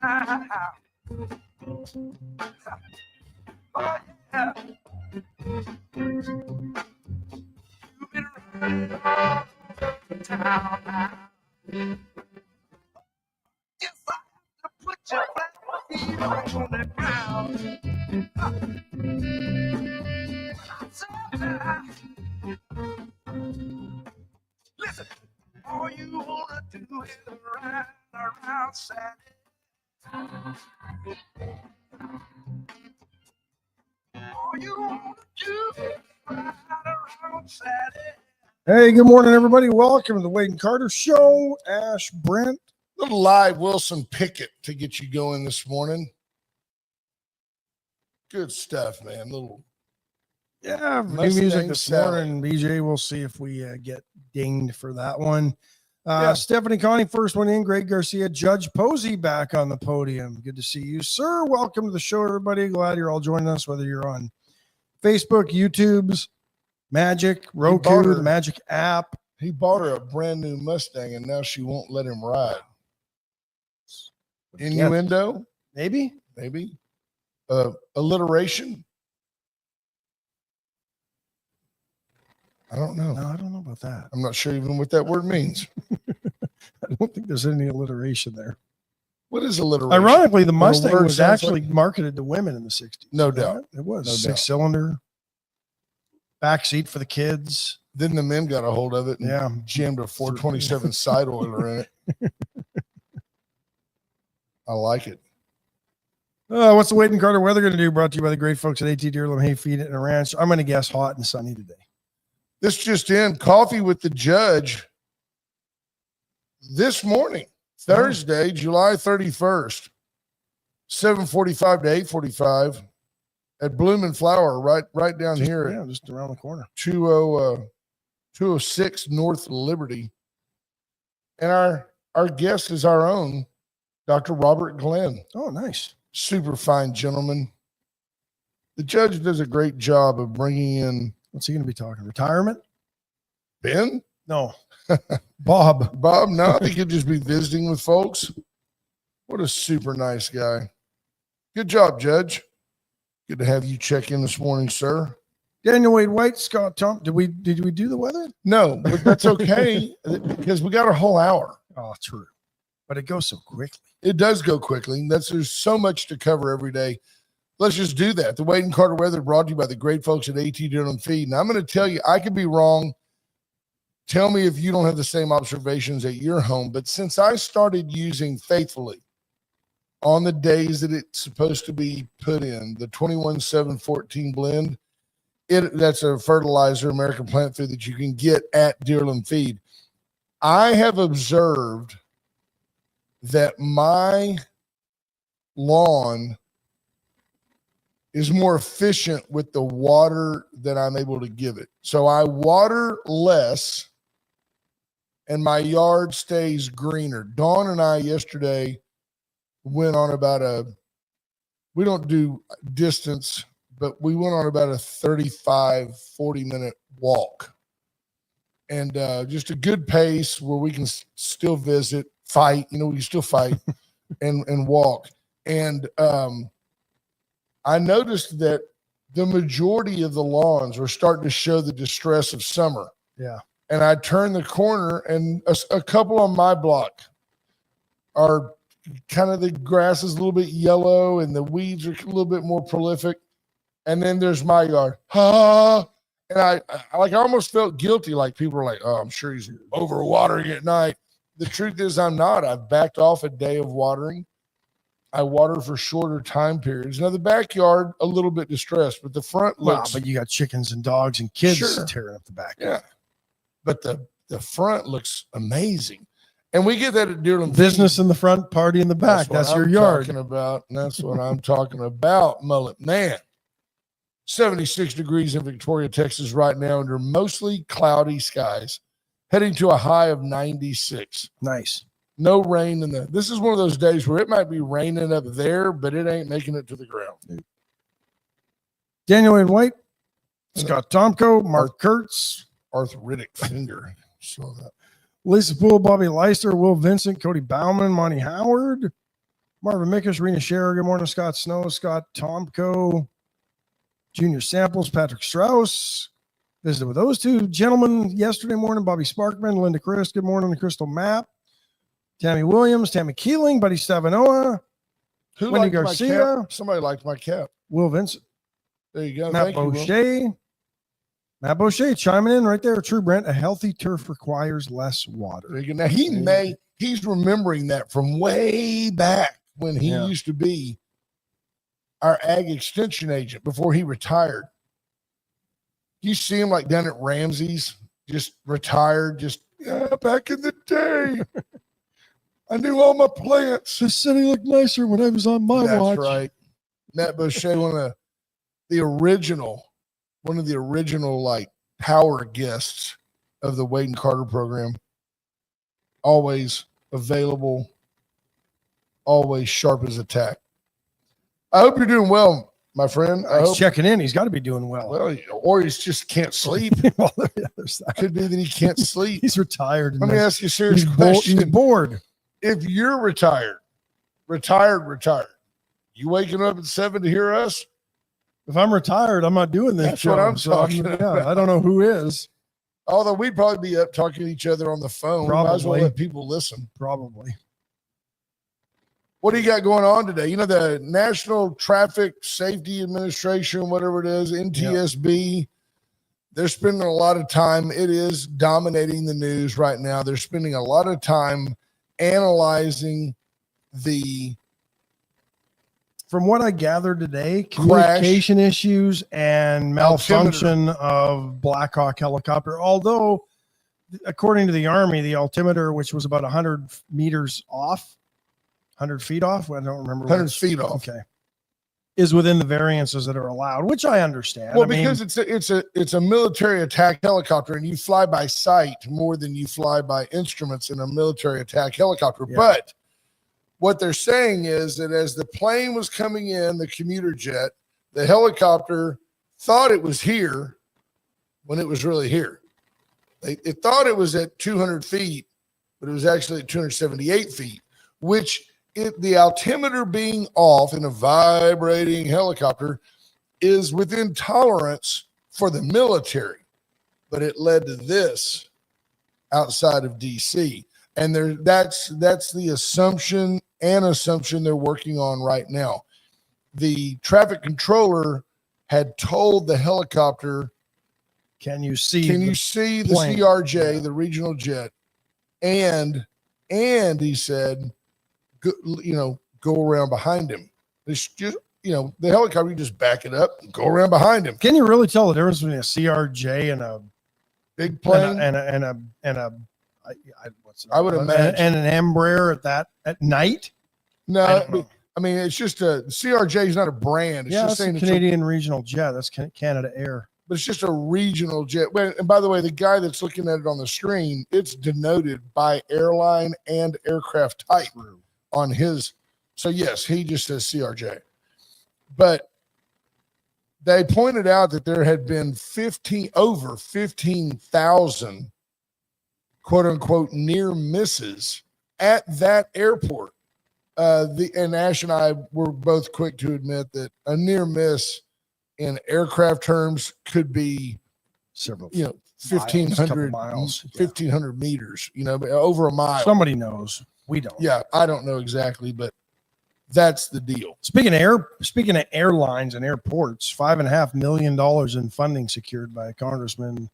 Oh, yeah. You've been running all over town now. Yes, I have to put your back feet on the ground. Listen, all you wanna do is ride around Saturday. All you wanna do is ride around Saturday. Hey, good morning, everybody. Welcome to the Wade and Carter Show. Ash, Brent. Little live Wilson Pickett to get you going this morning. Good stuff, man. Little new music this morning. BJ, we'll see if we get dinged for that one. Stephanie Connie, first one in. Greg Garcia, Judge Posey back on the podium. Good to see you, sir. Welcome to the show, everybody. Glad you're all joining us, whether you're on Facebook, YouTube's, Magic, Roku, the Magic app. He bought her a brand new Mustang, and now she won't let him ride. Innuendo? Maybe. Alliteration? I don't know. No, I don't know about that. I'm not sure even what that word means. I don't think there's any alliteration there. What is alliteration? Ironically, the Mustang was actually marketed to women in the 60s. No doubt. It was. No six-cylinder, back seat for the kids. Then the men got a hold of it and jammed a 427 side oiler in it. I like it. What's the Wade and Carter weather going to do? Brought to you by the great folks at AT Deerland Hay Feed and Ranch. I'm going to guess hot and sunny today. This just in, coffee with the judge this morning, Thursday, July 31st, 7:45 to 8:45 at Bloom and Flower, right down here. Just around the corner. 206 North Liberty. And our guest is our own Dr. Robert Glenn. Oh, nice. Super fine gentleman. The judge does a great job of bringing in. What's he going to be talking? Retirement? Ben? No. Bob, no, I think he'll just be visiting with folks. What a super nice guy. Good job, Judge. Good to have you check in this morning, sir. Daniel Wade White, Scott Tom. Did we do the weather? No, but that's okay because we got a whole hour. Oh, true. But it goes so quickly. It does go quickly. There's so much to cover every day. Let's just do that. The Wade and Carter weather brought to you by the great folks at AT Deerland Feed. And I'm going to tell you, I could be wrong. Tell me if you don't have the same observations at your home. But since I started using faithfully on the days that it's supposed to be put in, the 21-7-14 blend, that's a fertilizer, American plant food that you can get at Deerland Feed. I have observed that my lawn is more efficient with the water that I'm able to give it. So I water less and my yard stays greener. Dawn and I yesterday went on we don't do distance, but we went on about a 35, 40-minute walk. And just a good pace where we can still visit, fight, we can still fight and walk. And I noticed that the majority of the lawns are starting to show the distress of summer. Yeah. And I turned the corner and a couple on my block are kind of, the grass is a little bit yellow and the weeds are a little bit more prolific. And then there's my yard. And I almost felt guilty. Like people are like, oh, I'm sure he's overwatering at night. The truth is I'm not. I've backed off a day of watering. I water for shorter time periods. Now the backyard a little bit distressed, but the front looks. But you got chickens and dogs and kids tearing up the back. Yeah, but the front looks amazing, and we get that at Deerland. Business in the front, party in the back. That's your yard. Talking about, and that's what I'm talking about. Mullet man. 76 degrees in Victoria, Texas, right now under mostly cloudy skies, heading to a high of 96. Nice. No rain this is one of those days where it might be raining up there, but it ain't making it to the ground. Daniel Wade White, Scott Tomko, Mark Kurtz, arthritic finger. Saw that. Lisa Poole, Bobby Leister, Will Vincent, Cody Bauman, Monty Howard, Marvin Mickus, Rena Scherer. Good morning, Scott Snow, Scott Tomko, Junior Samples, Patrick Strauss. Visited with those two gentlemen yesterday morning. Bobby Sparkman, Linda Chris. Good morning, Crystal Mapp. Tammy Williams, Tammy Keeling, Buddy Stavanoa. Who Wendy liked Garcia. my cap? Somebody liked my cap. Will Vincent. There you go. Matt Thank you, Will. Boucher. Matt Boucher chiming in right there. True, Brent. A healthy turf requires less water. There you go. Now, he's remembering that from way back when he used to be our ag extension agent before he retired. You see him like down at Ramsey's, just retired, back in the day. I knew all my plants. The city looked nicer when I was on my watch. That's right. Matt Boucher, one of the original like power guests of the Wade and Carter program. Always available, always sharp as a tack. I hope you're doing well, my friend. He's checking in. He's got to be doing well. Well, or he just can't sleep. Well, there's that. Could be that he can't sleep. He's retired. Let me ask you a serious He's question. bored. If you're retired, you waking up at 7 to hear us? If I'm retired, I'm not doing this. That's what I'm talking about. I don't know who is. Although we'd probably be up talking to each other on the phone. Probably. Might as well let people listen. Probably. What do you got going on today? You know, the National Traffic Safety Administration, whatever it is, NTSB, they're spending a lot of time. It is dominating the news right now. They're spending a lot of time analyzing from what I gathered today, communication issues and malfunction of Black Hawk helicopter. Although, according to the Army, the altimeter, which was about 100 meters off, 100 feet off, I don't remember. 100 feet off. Okay. Is within the variances that are allowed, which I understand. Well, because it's a military attack helicopter, and you fly by sight more than you fly by instruments in a military attack helicopter. Yeah. But what they're saying is that as the plane was coming in, the commuter jet, the helicopter thought it was here when it was really here. It thought it was at 200 feet, but it was actually at 278 feet, which the altimeter being off in a vibrating helicopter is within tolerance for the military, but it led to this outside of DC. And that's the assumption they're working on right now. The traffic controller had told the helicopter, can you see the plane? CRJ, the regional jet? And he said, go around behind him. It's just, the helicopter, you just back it up and go around behind him. Can you really tell the difference between a CRJ and a big plane I would imagine, and an Embraer at night? No, I mean, it's just CRJ is not a brand. It's just saying Canadian regional jet. That's Canada Air. But it's just a regional jet. And by the way, the guy that's looking at it on the screen, it's denoted by airline and aircraft type on his. So yes, he just says CRJ. But they pointed out that there had been over 15,000 quote unquote near misses at that airport. And Ash and I were both quick to admit that a near miss in aircraft terms could be several, 1,500 miles, 1,500 meters, over a mile. Somebody knows. We don't. Yeah, I don't know exactly, but that's the deal. Speaking of airlines and airports, $5.5 million in funding secured by Congressman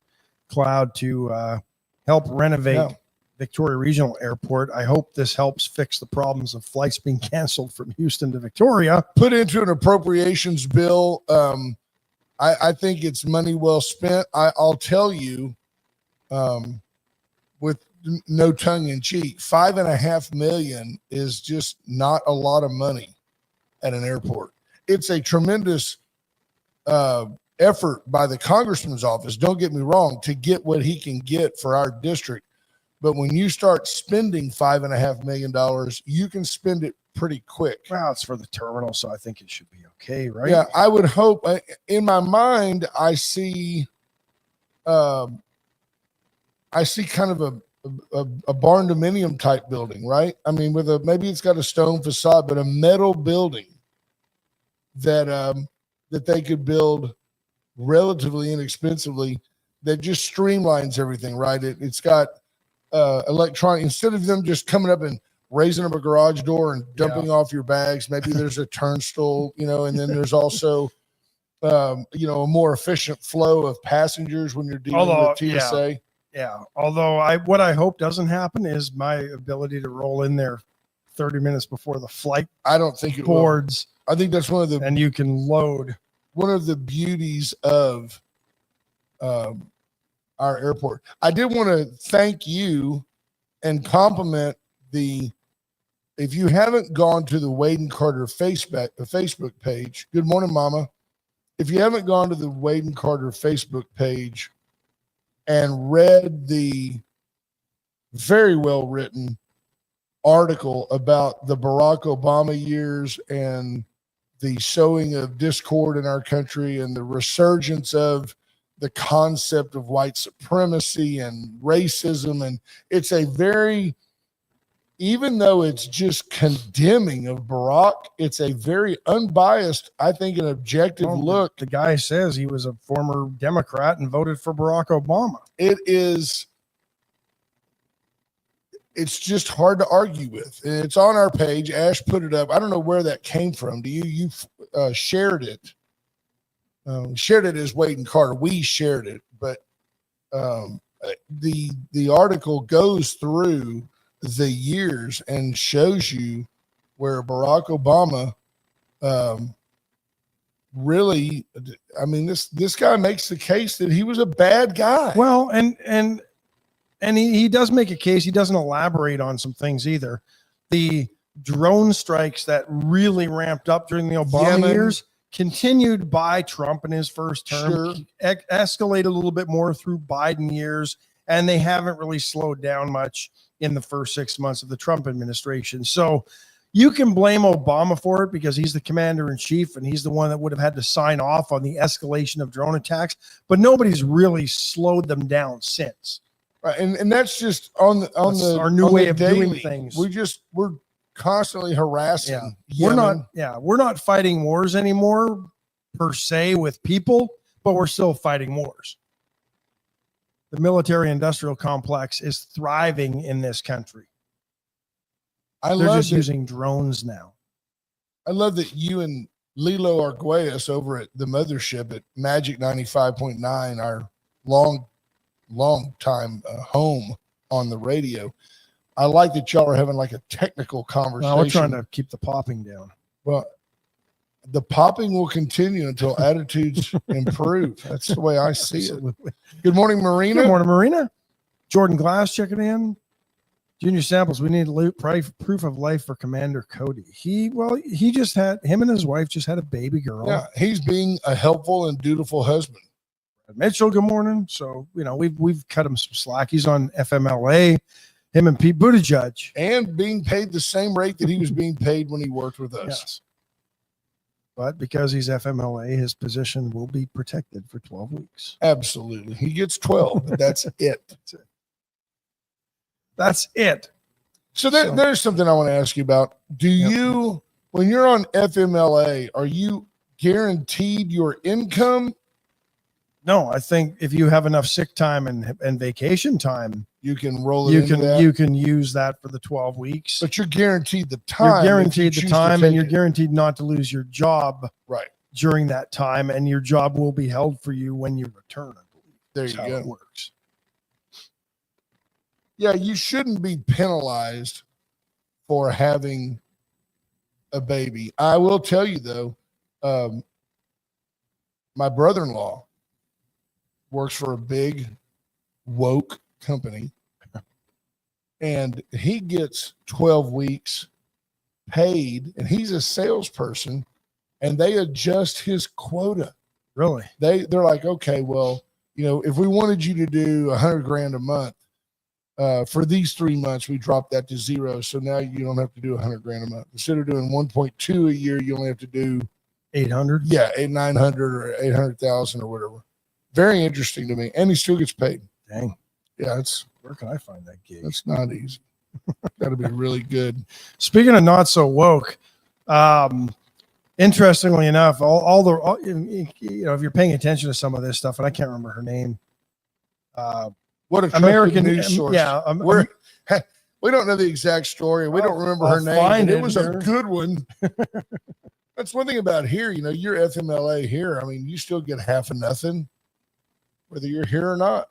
Cloud to help renovate Victoria Regional Airport. I hope this helps fix the problems of flights being canceled from Houston to Victoria. Put into an appropriations bill. I think it's money well spent. I'll tell you, with no tongue in cheek, $5.5 million is just not a lot of money at an airport. It's a tremendous effort by the congressman's office. Don't get me wrong, to get what he can get for our district. But when you start spending $5.5 million, you can spend it pretty quick. Well, it's for the terminal, so I think it should be okay, right? Yeah, I would hope. In my mind, I see kind of a barn dominium type building, right? I mean, maybe it's got a stone facade, but a metal building that they could build relatively inexpensively that just streamlines everything, right? It's got electronic, instead of them just coming up and raising up a garage door and dumping off your bags. Maybe there's a turnstile, and then there's also, a more efficient flow of passengers when you're dealing with TSA. Yeah. Although what I hope doesn't happen is my ability to roll in there 30 minutes before the flight. I don't think it boards. I think that's and you can load. One of the beauties of our airport. I did want to thank you and compliment if you haven't gone to the Wade and Carter Facebook page, good morning, Mama. If you haven't gone to the Wade and Carter Facebook page and read the very well written article about the Barack Obama years and the sowing of discord in our country and the resurgence of the concept of white supremacy and racism. And it's even though it's just condemning of Barack, it's a very unbiased, I think, an objective look. The guy says he was a former Democrat and voted for Barack Obama. It's just hard to argue with. It's on our page. Ash put it up. I don't know where that came from. You shared it. Shared it as Wade and Carter. We shared it, but the article goes through the years and shows you where Barack Obama really, I mean, this guy makes the case that he was a bad guy. Well, and he does make a case. He doesn't elaborate on some things either. The drone strikes that really ramped up during the Obama years continued by Trump in his first term, escalated a little bit more through Biden years, and they haven't really slowed down much in the first 6 months of the Trump administration. So you can blame Obama for it because he's the commander in chief and he's the one that would have had to sign off on the escalation of drone attacks, but nobody's really slowed them down since. Right. And that's just our new way of doing things. We're constantly harassing. Yeah. We're not fighting wars anymore per se with people, but we're still fighting wars. The military industrial complex is thriving in this country. They're just using drones now. I love that you and Lilo Arguelles over at the mothership at Magic 95.9, our long time home on the radio. I like that y'all are having like a technical conversation. We're trying to keep the popping down. Well, the popping will continue until attitudes improve. That's the way I see it. Good morning, Marina. Good morning, Marina. Jordan Glass checking in. Junior Samples, we need proof of life for Commander Cody. Him and his wife just had a baby girl. Yeah, he's being a helpful and dutiful husband. Mitchell, good morning. So, we've cut him some slack. He's on FMLA, him and Pete Buttigieg. And being paid the same rate that he was being paid when he worked with us. Yes. But because he's FMLA, his position will be protected for 12 weeks. Absolutely. He gets 12, but that's it. That's it. So there's something I want to ask you about. You, when you're on FMLA, are you guaranteed your income? No, I think if you have enough sick time and vacation time, you can roll it into that. You can use that for the 12 weeks. But you're guaranteed the time. You're guaranteed the time, and you're guaranteed not to lose your job during that time, and your job will be held for you when you return, I believe. There you go. It works. Yeah, you shouldn't be penalized for having a baby. I will tell you, though, my brother-in-law works for a big woke company, and he gets 12 weeks paid, and he's a salesperson, and they adjust his quota. Really? They're like, okay, well, if we wanted you to do $100,000 a month, for these 3 months, we dropped that to 0. So now you don't have to do $100,000 a month. Instead of doing 1.2 a year, you only have to do 800. Yeah, 900 or 800,000 or whatever. Very interesting to me, and he still gets paid. Dang. Yeah, it's Where can I find that gig? That's not easy. Got to be really good. Speaking of not so woke, interestingly enough, if you're paying attention to some of this stuff, and I can't remember her name. What a American news source. Yeah, we don't know the exact story. We don't remember her name. It was a good one. That's one thing about here. You know, you're FMLA here. I mean, you still get half of nothing, whether you're here or not.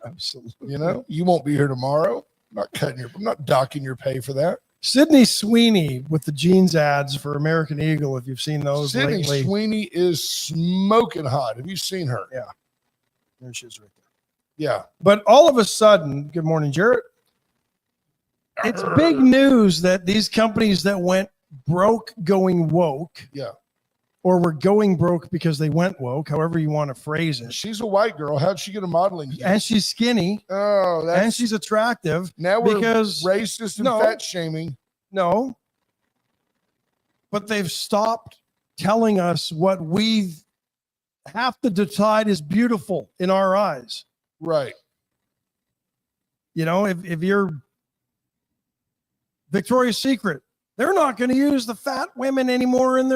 Absolutely. You know, you won't be here tomorrow. I'm not docking your pay for that. Sydney Sweeney with the jeans ads for American Eagle. If you've seen those lately. Sydney Sweeney is smoking hot. Have you seen her? Yeah. There she is right there. Yeah. But all of a sudden, good morning, Jarrett. It's big news that these companies that went broke going woke. Yeah. Or were going broke because they went woke, however you want to phrase it. She's a white girl. How'd she get a modeling gig? And she's skinny. Oh, and she's attractive. Now we're racist and fat shaming. No. But they've stopped telling us what we have to decide is beautiful in our eyes. Right. You know, if you're Victoria's Secret, they're not going to use the fat women anymore on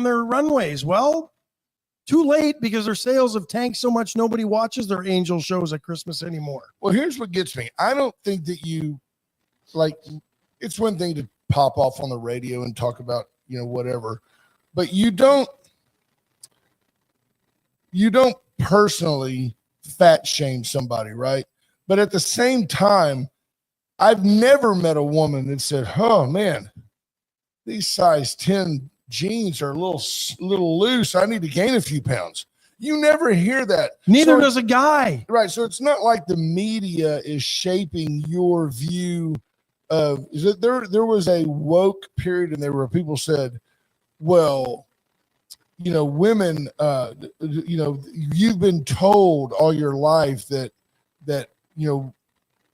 their runways. Well, too late, because their sales have tanked so much nobody watches their angel shows at Christmas anymore. Well, here's what gets me. I don't think that it's one thing to pop off on the radio and talk about, you know, whatever, but you don't personally fat shame somebody, right? But at the same time, I've never met a woman that said, "Oh man, these size 10 jeans are a little loose. I need to gain a few pounds." You never hear that. Neither does a guy. Right. So it's not like the media is shaping your view of, is it there was a woke period and there were people said, well, you know, women, you know, you've been told all your life that, you know,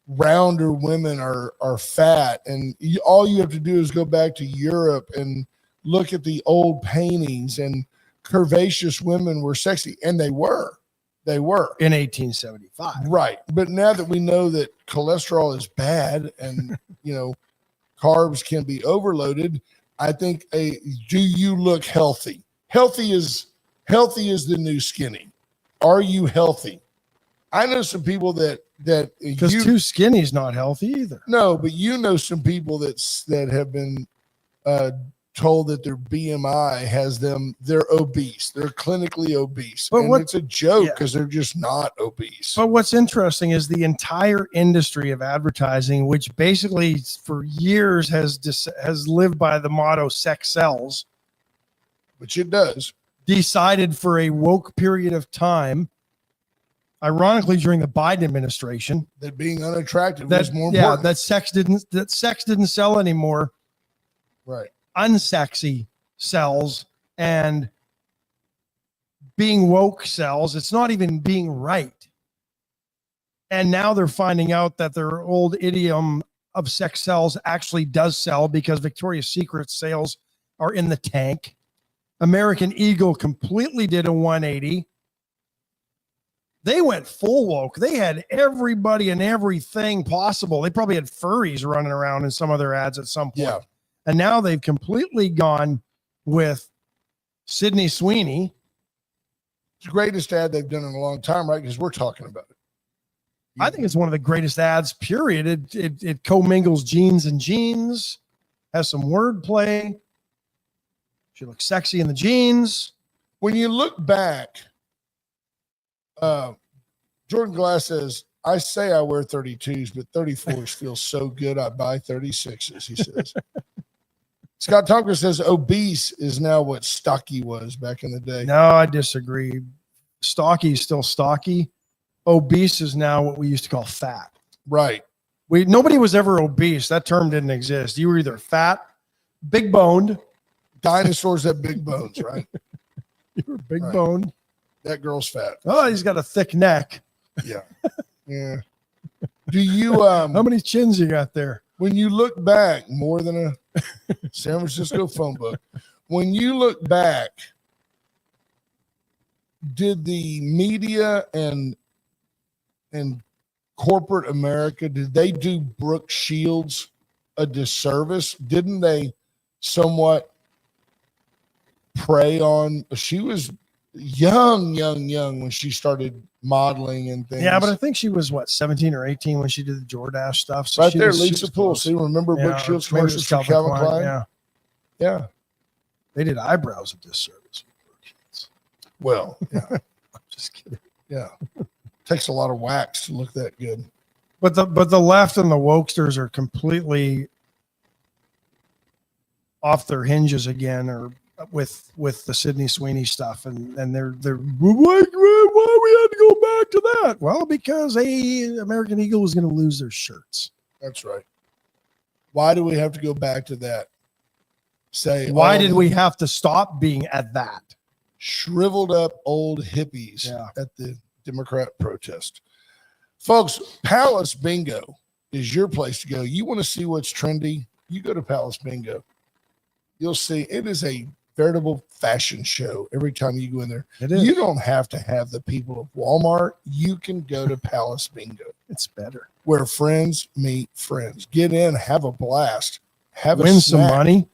rounder women are fat, and all you have to do is go back to Europe and look at the old paintings, and curvaceous women were sexy, and they were in 1875, right? But now that we know that cholesterol is bad and you know carbs can be overloaded, I think do you look healthy? Healthy is the new skinny. Are you healthy? I know some people that because too skinny is not healthy either. No, but you know some people that have been told that their BMI has them, they're obese. They're clinically obese. But it's a joke because they're just not obese. But what's interesting is the entire industry of advertising, which basically for years has lived by the motto "sex sells," which it does, decided for a woke period of time, ironically during the Biden administration, that being unattractive was more important. Yeah, that sex didn't sell anymore. Right. Unsexy sells, and being woke sells. It's not even being right. And now they're finding out that their old idiom of sex sells actually does sell, because Victoria's Secret sales are in the tank. American Eagle completely did a 180. They went full woke. They had everybody and everything possible. They probably had furries running around in some of their ads at some point. Yeah. And now they've completely gone with Sydney Sweeney. It's the greatest ad they've done in a long time, right? Because we're talking about it. I think it's one of the greatest ads, period. It commingles jeans and jeans, has some wordplay. She looks sexy in the jeans. When you look back, Jordan Glass says, "I say I wear 32s, but 34s feel so good I buy 36s," he says. Scott Tonker says obese is now what stocky was back in the day. No, I disagree. Stocky is still stocky. Obese is now what we used to call fat. Right. Nobody was ever obese. That term didn't exist. You were either fat, big boned. Dinosaurs have big bones, right? You were big boned. That girl's fat. Oh, he's got a thick neck. Yeah. Yeah. Do you how many chins you got there? When you look back, more than a San Francisco phone book. When you look back, did the media and corporate America, did they do Brooke Shields a disservice? Didn't they somewhat prey on? She was young when she started modeling and things. Yeah, but I think she was 17 or 18 when she did the Jordache stuff. So right she there, was, Lisa Poole. See, remember Brooke Shields commercials for Calvin Klein? Yeah. They did eyebrows a disservice. Well, yeah. I'm just kidding. Yeah. Takes a lot of wax to look that good. But the left and the wokesters are completely off their hinges again, or with the Sydney Sweeney stuff, and they're why we had to go back to that? Well, because American Eagle was going to lose their shirts. That's right. Why do we have to go back to that? Why did we have to stop being at that? Shriveled up old hippies at the Democrat protest. Folks, Palace Bingo is your place to go. You want to see what's trendy? You go to Palace Bingo. You'll see it is a veritable fashion show every time you go in there. It is. You don't have to have the people of Walmart. You can go to Palace Bingo. It's better. Where friends meet friends. Get in, have a blast. Win some money.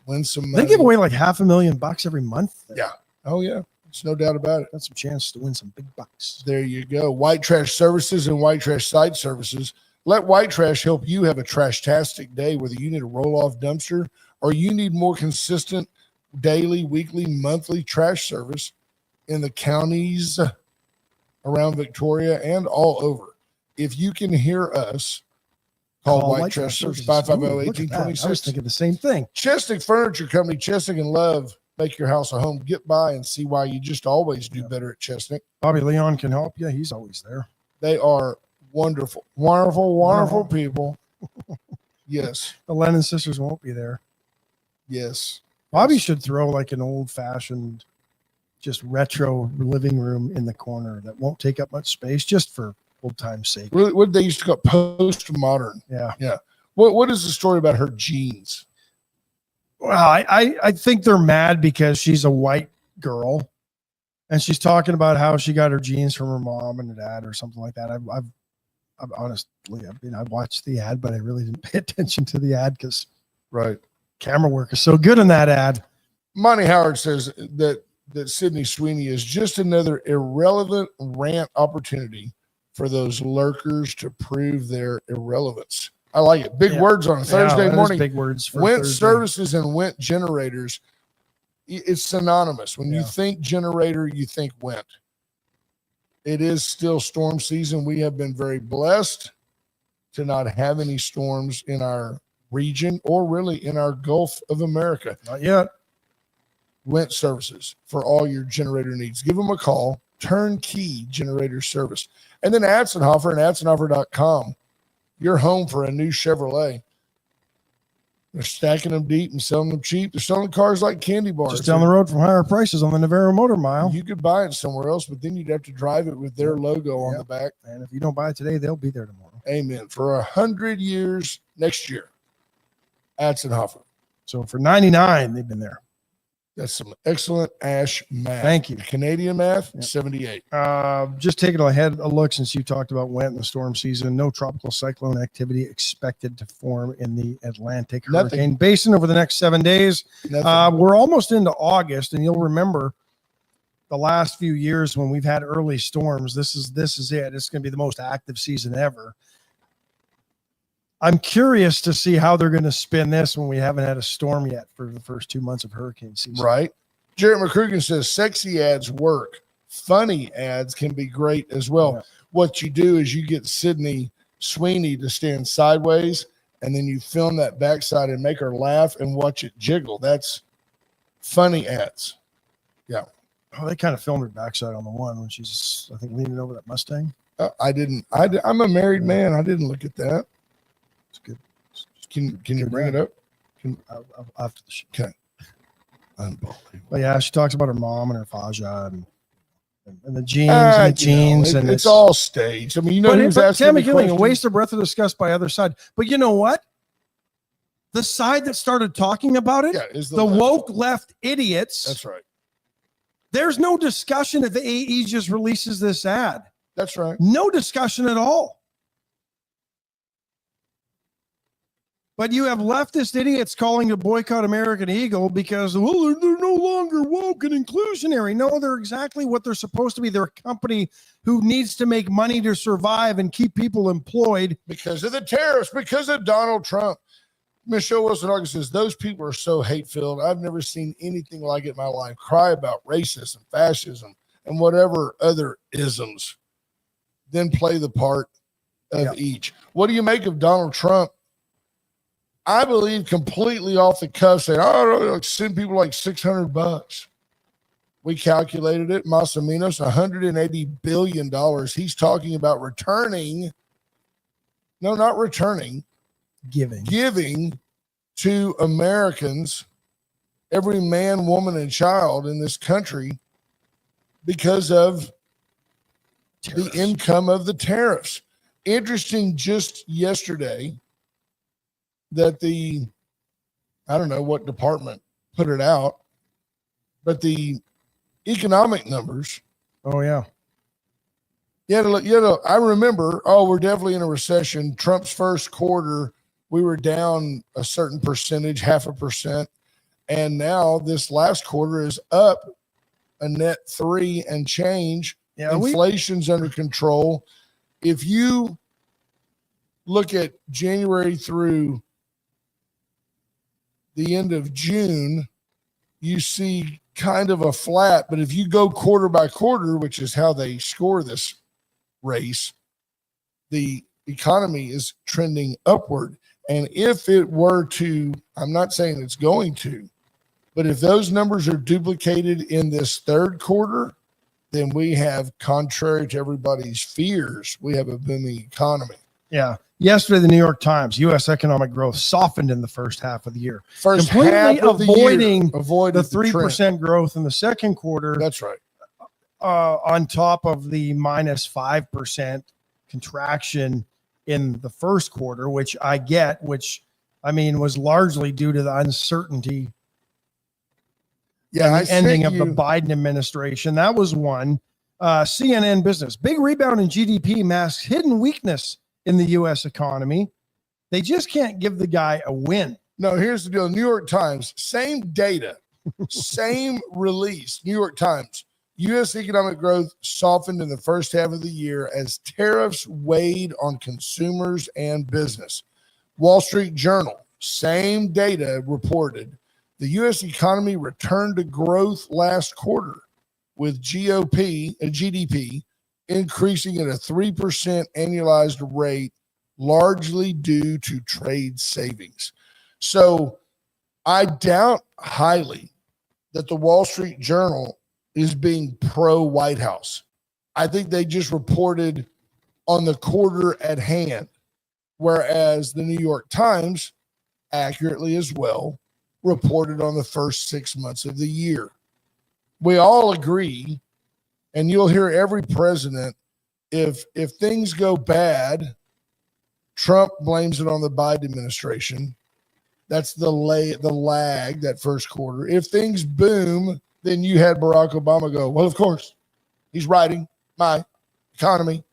Win some money. They give away like $500,000 every month. Yeah. Oh, yeah. There's no doubt about it. That's a chance to win some big bucks. There you go. White Trash Services and White Trash Site Services. Let White Trash help you have a trash-tastic day, whether you need a roll-off dumpster or you need more consistent daily, weekly, monthly trash service in the counties around Victoria and all over. If you can hear us, call White Trash Service 550-1826. I was thinking the same thing. Chesnick Furniture Company, Chesnick and Love. Make your house a home. Get by and see why you just always do better at Chesnick. Bobby Leon can help you. He's always there. They are wonderful, wonderful people. Yes. The Lennon sisters won't be there. Yes. Bobby should throw like an old-fashioned, just retro living room in the corner that won't take up much space, just for old time's sake. What they used to call postmodern. Yeah. Yeah. What is the story about her jeans? Well, I think they're mad because she's a white girl, and she's talking about how she got her jeans from her mom and her dad or something like that. I've honestly, I watched the ad, but I really didn't pay attention to the ad because camera work is so good in that ad. Monty Howard says that Sydney Sweeney is just another irrelevant rant opportunity for those lurkers to prove their irrelevance. I like it. Big words on a Thursday morning. Big words for Went Thursday. services and went generators. It's synonymous. When you think generator, you think went. It is still storm season. We have been very blessed to not have any storms in our region or really in our Gulf of America. Not yet. Went services for all your generator needs. Give them a call. Turnkey generator service. And then Atzenhofer and Atzenhofer.com. Your home for a new Chevrolet. They're stacking them deep and selling them cheap. They're selling cars like candy bars. Just down the road from higher prices on the Navarro Motor Mile. You could buy it somewhere else, but then you'd have to drive it with their logo on the back. And if you don't buy it today, they'll be there tomorrow. Amen. For 100 years next year. Atzenhofer. So for 99, they've been there. That's some excellent Ash math. Thank you. Canadian math, 78. Just taking a look since you talked about went in the storm season. No tropical cyclone activity expected to form in the Atlantic Hurricane Basin over the next 7 days. We're almost into August, and you'll remember the last few years when we've had early storms. This is it. It's going to be the most active season ever. I'm curious to see how they're going to spin this when we haven't had a storm yet for the first 2 months of hurricane season. Right. Jared McCrugan says sexy ads work. Funny ads can be great as well. Yeah. What you do is you get Sydney Sweeney to stand sideways, and then you film that backside and make her laugh and watch it jiggle. That's funny ads. Yeah. Oh, they kind of filmed her backside on the one when she's, I think, leaning over that Mustang. I'm a married man. I didn't look at that. It's good. Can you bring it up? After the show. Okay. Unbelievable. But yeah, she talks about her mom and her faja and the jeans and it's all staged. I mean, you know, Tammy Gilling, a waste of breath to discuss by other side. But you know what? The side that started talking about it, is the woke left idiots. That's right. There's no discussion if the AE just releases this ad. That's right. No discussion at all. But you have leftist idiots calling to boycott American Eagle because, well, they're no longer woke and inclusionary. No, they're exactly what they're supposed to be. They're a company who needs to make money to survive and keep people employed. Because of the tariffs, because of Donald Trump. Michelle Wilson-Argus says, those people are so hate-filled. I've never seen anything like it in my life. Cry about racism, fascism, and whatever other isms. Then play the part of each. What do you make of Donald Trump? I believe completely off the cuff saying, oh, send people like $600. We calculated it. Masaminos, $180 billion. He's talking about returning. No, not returning. Giving to Americans, every man, woman, and child in this country because of the income of the tariffs. Interesting, just yesterday that I don't know what department put it out, but the economic numbers. Oh, yeah. I remember, we're definitely in a recession. Trump's first quarter, we were down a certain percentage, 0.5%. And now this last quarter is up a net 3 and change. Yeah, inflation's under control. If you look at January through the end of June, you see kind of a flat. But if you go quarter by quarter, which is how they score this race, the economy is trending upward. And if it were to, I'm not saying it's going to, but if those numbers are duplicated in this third quarter, then we have, contrary to everybody's fears, we have a booming economy. Yeah. Yesterday, the New York Times, U.S. economic growth softened in the first half of the year. Completely avoiding the 3% growth in the second quarter. That's right. On top of the minus 5% contraction in the first quarter, which I get, was largely due to the uncertainty. Yeah, the ending of the Biden administration. That was one. CNN Business. Big rebound in GDP masks hidden weakness in the U.S. economy. They just can't give the guy a win. No, here's the deal. New York Times, same data, same release. New York Times. U.S. economic growth softened in the first half of the year as tariffs weighed on consumers and business. Wall Street Journal, same data reported. The U.S. economy returned to growth last quarter with GDP increasing at a 3% annualized rate, largely due to trade savings. So I doubt highly that the Wall Street Journal is being pro-White House. I think they just reported on the quarter at hand, whereas the New York Times, accurately as well, reported on the first 6 months of the year. We all agree, and you'll hear every president, if things go bad, Trump blames it on the Biden administration. That's the lag, that first quarter. If things boom, then you had Barack Obama go, well, of course, he's riding my economy.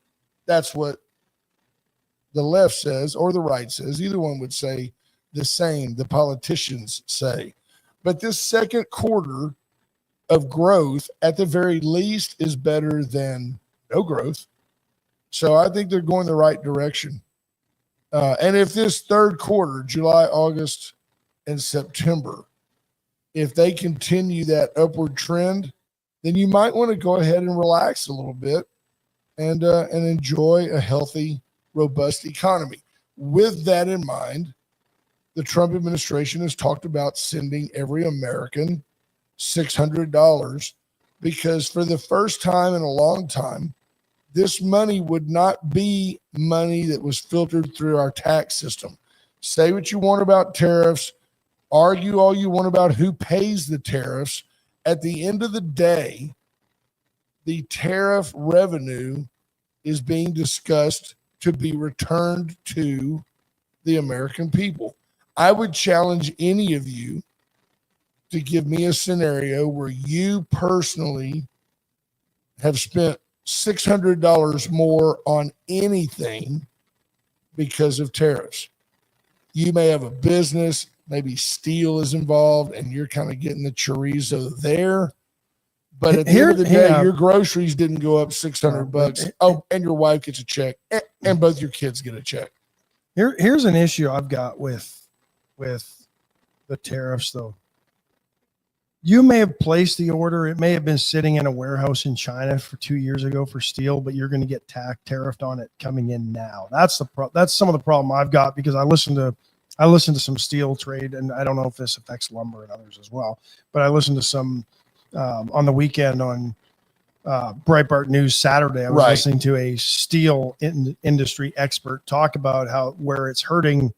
That's what the left says or the right says. Either one would say the same, the politicians say. But this second quarter of growth, at the very least, is better than no growth. So I think they're going the right direction. And if this third quarter, July, August, and September, if they continue that upward trend, then you might want to go ahead and relax a little bit and enjoy a healthy, robust economy. With that in mind, the Trump administration has talked about sending every American $600 because for the first time in a long time, this money would not be money that was filtered through our tax system. Say what you want about tariffs, argue all you want about who pays the tariffs. At the end of the day, the tariff revenue is being discussed to be returned to the American people. I would challenge any of you to give me a scenario where you personally have spent $600 more on anything because of tariffs. You may have a business, maybe steel is involved, and you're kind of getting the chorizo there. But at the end of the day, your groceries didn't go up $600. And your wife gets a check, and both your kids get a check. Here's an issue I've got with the tariffs, though. You may have placed the order. It may have been sitting in a warehouse in China for 2 years ago for steel, but you're going to get tariffed on it coming in now. That's some of the problem I've got, because I listened to some steel trade, and I don't know if this affects lumber and others as well, but I listened to some on the weekend on Breitbart News Saturday. I was listening to a steel industry expert talk about where it's hurting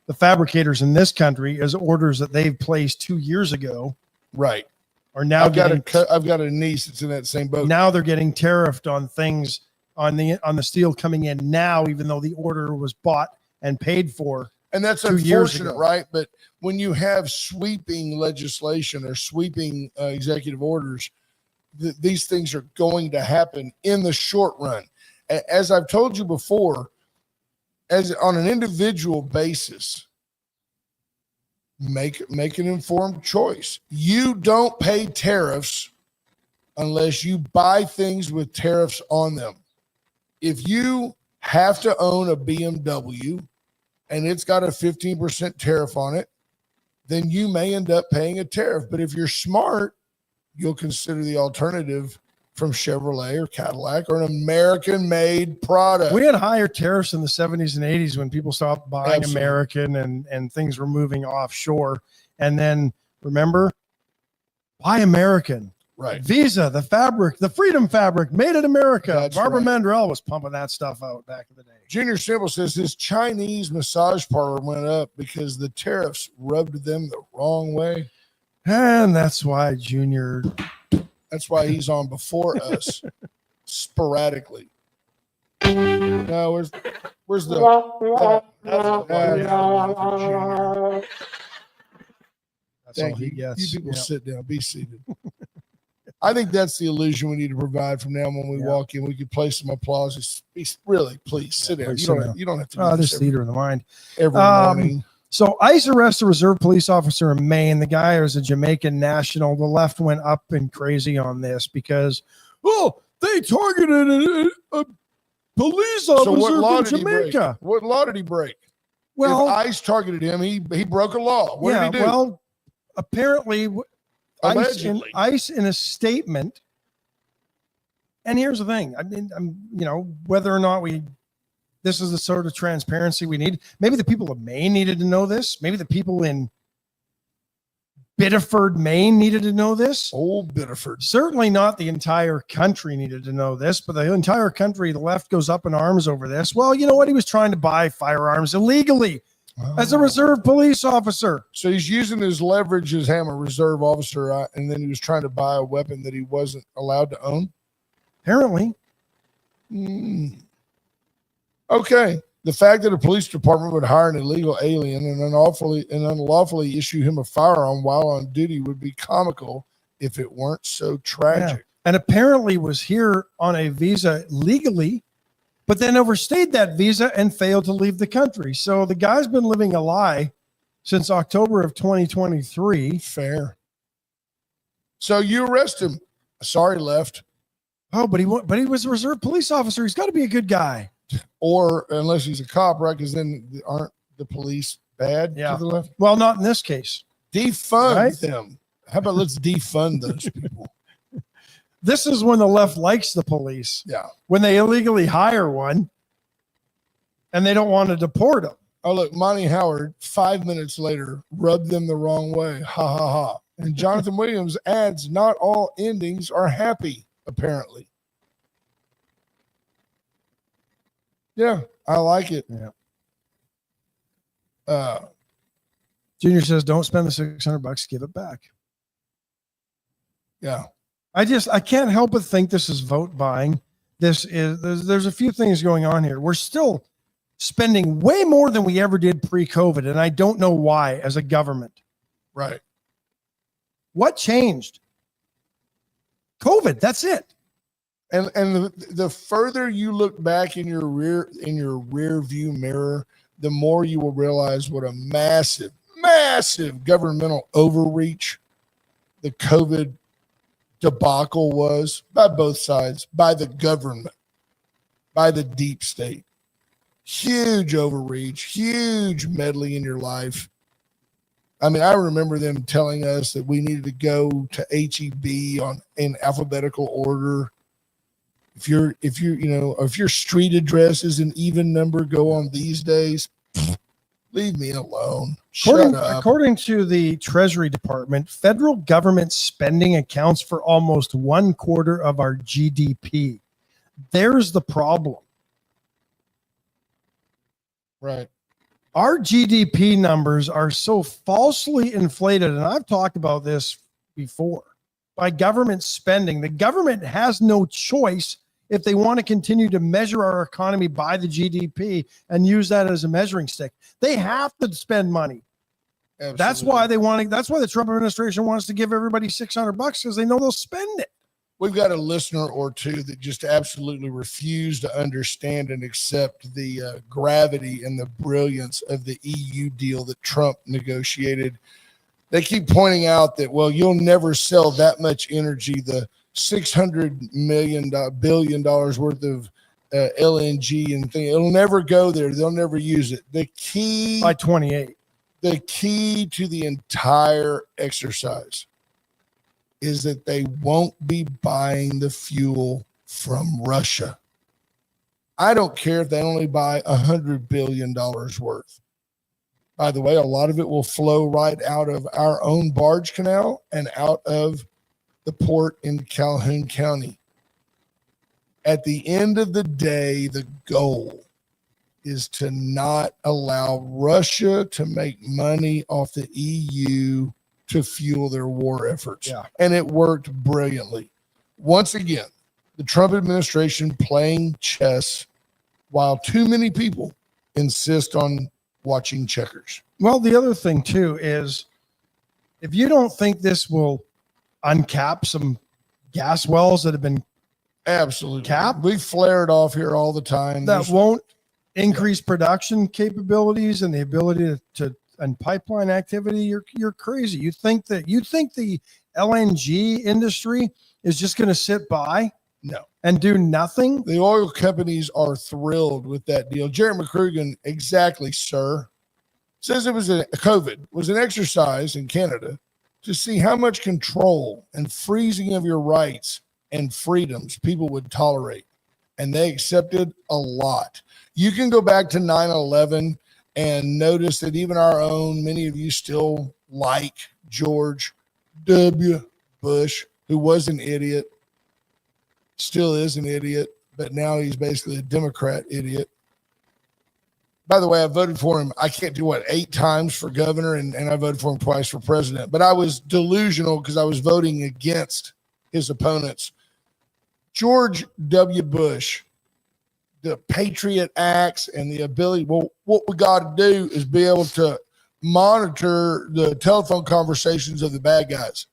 the fabricators in this country, as orders that they've placed 2 years ago, are now I've got a niece that's in that same boat. Now they're getting tariffed on things on the steel coming in now, even though the order was bought and paid for. And that's unfortunate, right? But when you have sweeping legislation or sweeping executive orders, these things are going to happen in the short run. As I've told you before, as on an individual basis, make an informed choice. You don't pay tariffs unless you buy things with tariffs on them. If you have to own a BMW and it's got a 15% tariff on it, then you may end up paying a tariff. But if you're smart, you'll consider the alternative from Chevrolet or Cadillac, or an American-made product. We had higher tariffs in the 70s and 80s when people stopped buying American and things were moving offshore. And then, remember, buy American. Right. Visa, the fabric, the Freedom fabric, made in America. That's Barbara right. Mandrell was pumping that stuff out back in the day. Junior Simple says his Chinese massage parlor went up because the tariffs rubbed them the wrong way. And that's why Junior... That's why he's on before us sporadically. No, where's the that's all he gets. You people sit down, be seated. I think that's the illusion we need to provide from now on when we walk in. We could play some applause. Really, please sit down. You don't have to do this theater of the mind. Every morning. So ICE arrests a reserve police officer in Maine. The guy is a Jamaican national. The left went up and crazy on this because, they targeted a police officer in Jamaica. What law did he break? Well, if ICE targeted him, he broke a law. What did he do? Well, apparently, allegedly. ICE in a statement. And here's the thing. I mean, whether or not this is the sort of transparency we need. Maybe the people of Maine needed to know this. Maybe the people in Biddeford, Maine needed to know this. Old Biddeford. Certainly not the entire country needed to know this, but the entire country, the left goes up in arms over this. Well, you know what? He was trying to buy firearms illegally as a reserve police officer. So he's using his leverage as a reserve officer, and then he was trying to buy a weapon that he wasn't allowed to own? Apparently. Okay. The fact that a police department would hire an illegal alien and unlawfully issue him a firearm while on duty would be comical if it weren't so tragic. Yeah. And apparently was here on a visa legally, but then overstayed that visa and failed to leave the country. So the guy's been living a lie since October of 2023. Fair. So you arrest him. Sorry, left. Oh, but he was a reserve police officer. He's got to be a good guy. Or unless he's a cop, right? Because then aren't the police bad to the left? Well, not in this case. Defund them. How about let's defund those people? This is when the left likes the police. Yeah. When they illegally hire one and they don't want to deport them. Oh, look, Monty Howard, 5 minutes later, rubbed them the wrong way. Ha, ha, ha. And Jonathan Williams adds, not all endings are happy, apparently. Yeah, I like it. Yeah. Junior says, don't spend the $600, give it back. Yeah. I can't help but think this is vote buying. There's a few things going on here. We're still spending way more than we ever did pre-COVID, and I don't know why as a government. Right. What changed? COVID, that's it. And the further you look back in your rear view mirror, the more you will realize what a massive, massive governmental overreach the COVID debacle was by both sides, by the government, by the deep state. Huge overreach, huge meddling in your life. I mean, I remember them telling us that we needed to go to HEB in alphabetical order. If your street address is an even number, go on these days. Leave me alone. Shut up. According to the Treasury Department, federal government spending accounts for almost 1/4 of our GDP. There's the problem. Right. Our GDP numbers are so falsely inflated, and I've talked about this before, by government spending. The government has no choice if they want to continue to measure our economy by the GDP and use that as a measuring stick. They have to spend money. Absolutely. That's why the Trump administration wants to give everybody $600 because they know they'll spend it. We've got a listener or two that just absolutely refuse to understand and accept the gravity and the brilliance of the EU deal that Trump negotiated. They keep pointing out that, well, you'll never sell that much energy. The $600 billion worth of LNG and thing, it'll never go there. They'll never use it. The key By 28. The key to the entire exercise is that they won't be buying the fuel from Russia. I don't care if they only buy $100 billion worth. By the way, a lot of it will flow right out of our own barge canal and out of the port in Calhoun County. At the end of the day, the goal is to not allow Russia to make money off the EU to fuel their war efforts. Yeah. And it worked brilliantly. Once again, the Trump administration playing chess while too many people insist on watching checkers. Well, the other thing too is if you don't think this will uncap some gas wells that have been Absolutely capped, we flare it off here all the time. that won't increase production capabilities and the ability to and pipeline activity, you're crazy. You think the LNG industry is just going to sit by? No. And do nothing? The oil companies are thrilled with that deal. Jared McCrugan, exactly, sir, says it was COVID was an exercise in Canada to see how much control and freezing of your rights and freedoms people would tolerate. And they accepted a lot. You can go back to 9/11 and notice that even our own, many of you still like George W. Bush, who was an idiot, still is an idiot, but now he's basically a Democrat idiot. By the way, I voted for him. I can't do 8 times for governor, and I voted for him twice for president. But I was delusional because I was voting against his opponents. George W. Bush, the Patriot Acts and the ability, well, what we got to do is be able to monitor the telephone conversations of the bad guys.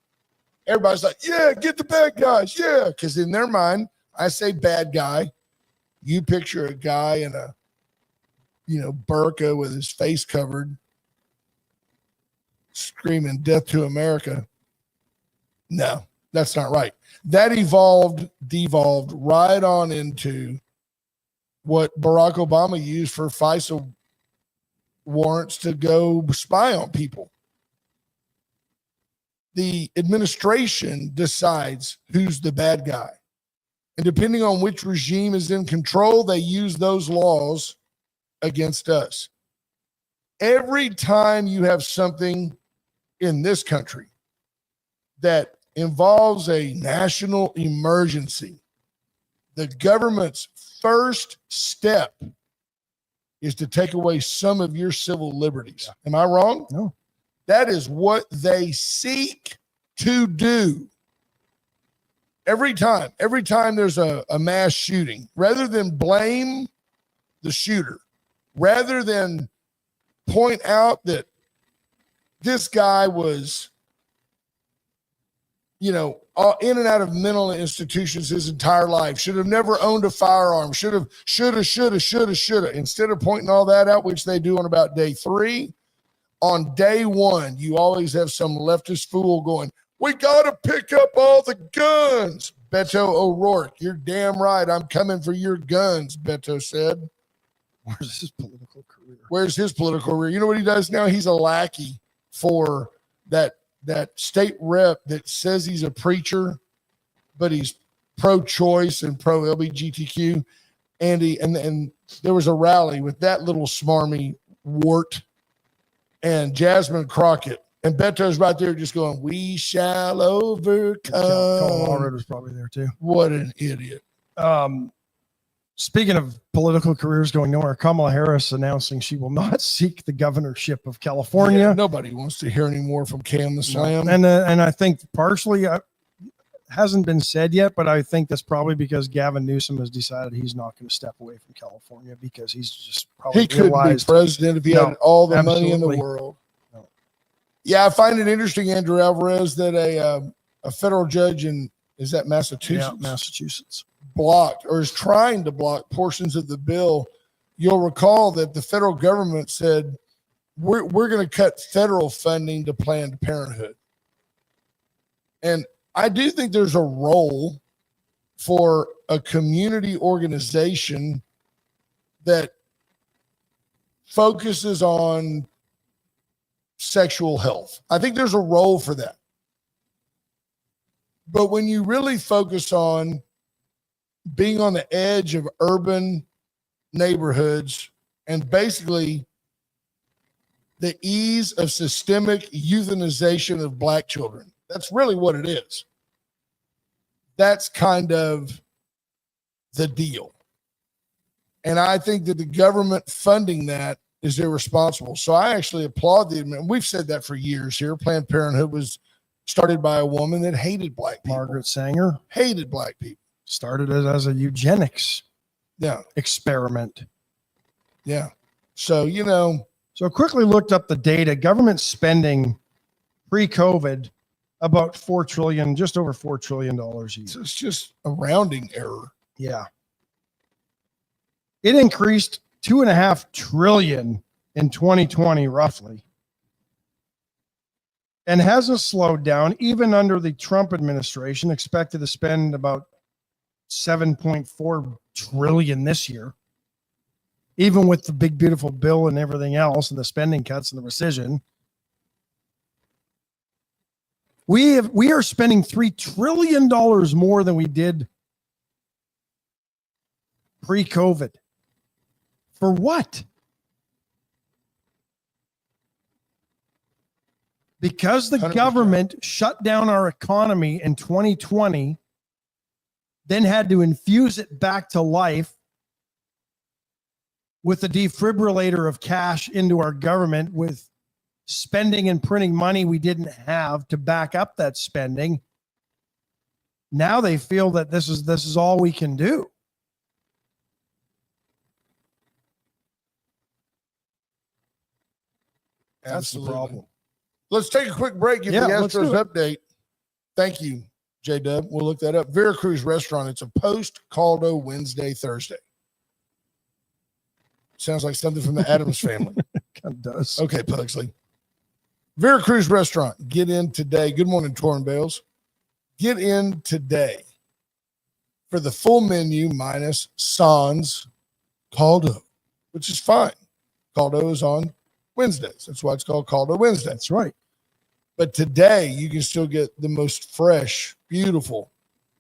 Everybody's like, yeah, get the bad guys. Yeah. Because in their mind, I say bad guy. You picture a guy in a, burqa with his face covered, screaming death to America. No, that's not right. That devolved right on into what Barack Obama used for FISA warrants to go spy on people. The administration decides who's the bad guy. And depending on which regime is in control, they use those laws against us. Every time you have something in this country that involves a national emergency, the government's first step is to take away some of your civil liberties. Am I wrong? No. That is what they seek to do. Every time there's a mass shooting, rather than blame the shooter, rather than point out that this guy was in and out of mental institutions his entire life, should have never owned a firearm, shoulda. Instead of pointing all that out, which they do on about day 3, on day 1, you always have some leftist fool going, we got to pick up all the guns. Beto O'Rourke, you're damn right. I'm coming for your guns, Beto said. Where's his political career? You know what he does now? He's a lackey for that state rep that says he's a preacher, but he's pro-choice and pro-LGBTQ. And there was a rally with that little smarmy wart and Jasmine Crockett. And Beto's right there just going, we shall overcome. Colin was probably there too. What an idiot. Speaking of political careers going nowhere, Kamala Harris announcing she will not seek the governorship of California. Yeah, nobody wants to hear any more from Cam the Slam. No. And I think partially hasn't been said yet, but I think that's probably because Gavin Newsom has decided he's not going to step away from California because he's just probably realized he could be president if he had all the money in the world. No. Yeah, I find it interesting, Andrew Alvarez, that a federal judge in, is that Massachusetts? Yeah, Massachusetts. Blocked or is trying to block portions of the bill. You'll recall that the federal government said, we're going to cut federal funding to Planned Parenthood. And I do think there's a role for a community organization that focuses on sexual health. I think there's a role for that. But when you really focus on being on the edge of urban neighborhoods and basically the ease of systemic euthanization of black children, that's really what it is. That's kind of the deal. And I think that the government funding that is irresponsible. So I actually applaud the amendment. We've said that for years here. Planned Parenthood was started by a woman that hated black people. Margaret Sanger hated black people. Started it as a eugenics experiment. Yeah. So, So quickly looked up the data. Government spending pre-COVID, about $4 trillion, just over $4 trillion a year. So it's just a rounding error. Yeah. It increased $2.5 trillion in 2020, roughly. And hasn't slowed down, even under the Trump administration, expected to spend about $7.4 trillion this year, even with the big, beautiful bill and everything else and the spending cuts and the rescission. We are spending $3 trillion more than we did pre-COVID. For what? Because the 100%. Government shut down our economy in 2020, then had to infuse it back to life with a defibrillator of cash into our government, with spending and printing money we didn't have to back up that spending. Now they feel that this is all we can do. That's the problem. Let's take a quick break. Get the Astros update. Thank you, J-Dub. We'll look that up. Veracruz Restaurant. It's a post-Caldo Wednesday, Thursday. Sounds like something from the Addams family. Kind of does. Okay, Pugsley. Veracruz Restaurant. Get in today. Good morning, Torn Bales. Get in today for the full menu minus sans Caldo, which is fine. Caldo is on Wednesdays. That's why it's called Caldo Wednesday. That's right. But today you can still get the most fresh, beautiful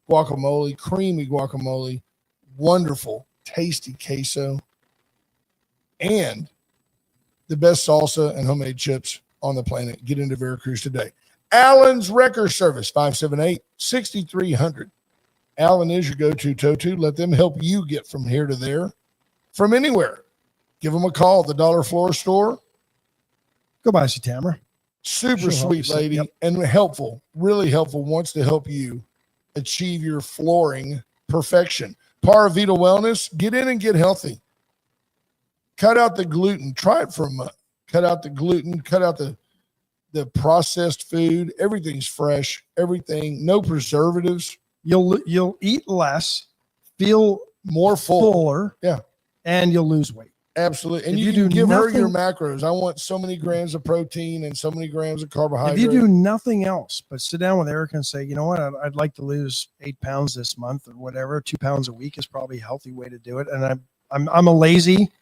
guacamole, creamy guacamole, wonderful, tasty queso, and the best salsa and homemade chips on the planet. Get into Veracruz today. Allen's Wrecker Service, 578-6300. Allen is your go-to tow-to. Let them help you get from here to there, from anywhere. Give them a call at the Dollar Floor Store. Go by, see Tamara. Super sweet lady and helpful, really helpful, wants to help you achieve your flooring perfection. Paravita Wellness, get in and get healthy. Cut out the gluten. Try it for a month. Cut out the gluten, cut out the the processed food, everything's fresh, everything, no preservatives. You'll eat less, feel more fuller, yeah, and you'll lose weight. Absolutely. And if you can give her your nothing, macros. I want so many grams of protein and so many grams of carbohydrate. If you do nothing else but sit down with Erica and say, you know what, I'd like to lose 8 pounds this month or whatever, 2 pounds a week is probably a healthy way to do it. And I'm a lazy